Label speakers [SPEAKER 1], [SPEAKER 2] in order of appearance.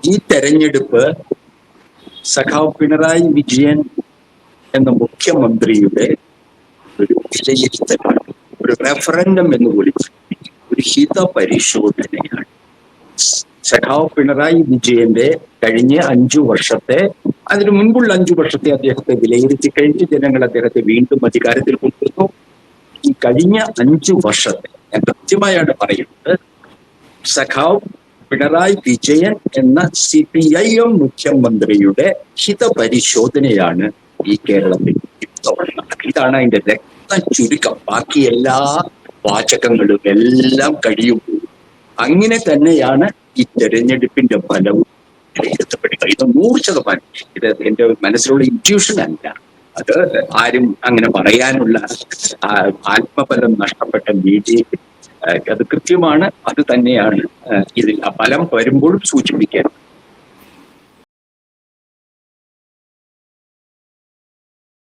[SPEAKER 1] ഈ തെരഞ്ഞെടുപ്പ് സഖാവ് പിണറായി വിജയൻ എന്ന മുഖ്യമന്ത്രിയുടെ ഒരു വിലയിരുത്തലാണ്, ഒരു റെഫറൻഡം എന്ന് വിളിച്ചു, ഒരു ഹിതപരിശോധനയാണ്. സഖാവ് പിണറായി വിജയന്റെ കഴിഞ്ഞ 5 വർഷത്തെ, അതിനു മുൻപുള്ള 5 വർഷത്തെ അദ്ദേഹത്തെ വിലയിരുത്തി കഴിഞ്ഞ് ജനങ്ങൾ അദ്ദേഹത്തെ വീണ്ടും അധികാരത്തിൽ കൊണ്ടുവന്നു. ഈ കഴിഞ്ഞ 5 വർഷത്തെ ഞാൻ കൃത്യമായാണ് പറയുന്നത്, സഖാവ് പിണറായി വിജയൻ എന്ന CPIM മുഖ്യമന്ത്രിയുടെ ഹിതപരിശോധനയാണ് ഈ കേരളത്തിൽ ഇതാണ് അതിന്റെ രക്തം ചുരുക്കം. ബാക്കി എല്ലാ വാചകങ്ങളും എല്ലാം കഴിയുമ്പോൾ അങ്ങനെ തന്നെയാണ് ഈ തെരഞ്ഞെടുപ്പിന്റെ ഫലവും വിലയിരുത്തപ്പെടുക. ഇത് 100%. ഇത് എന്റെ മനസ്സിലുള്ള ഇൻറ്റ്യൂഷൻ അല്ല, അത് ആരും അങ്ങനെ പറയാനുള്ള ആത്മബലം നഷ്ടപ്പെട്ട BJP അത് കൃത്യമാണ്. അത് തന്നെയാണ് ഇതിൽ ആ ഫലം വരുമ്പോഴും സൂചിപ്പിക്കാൻ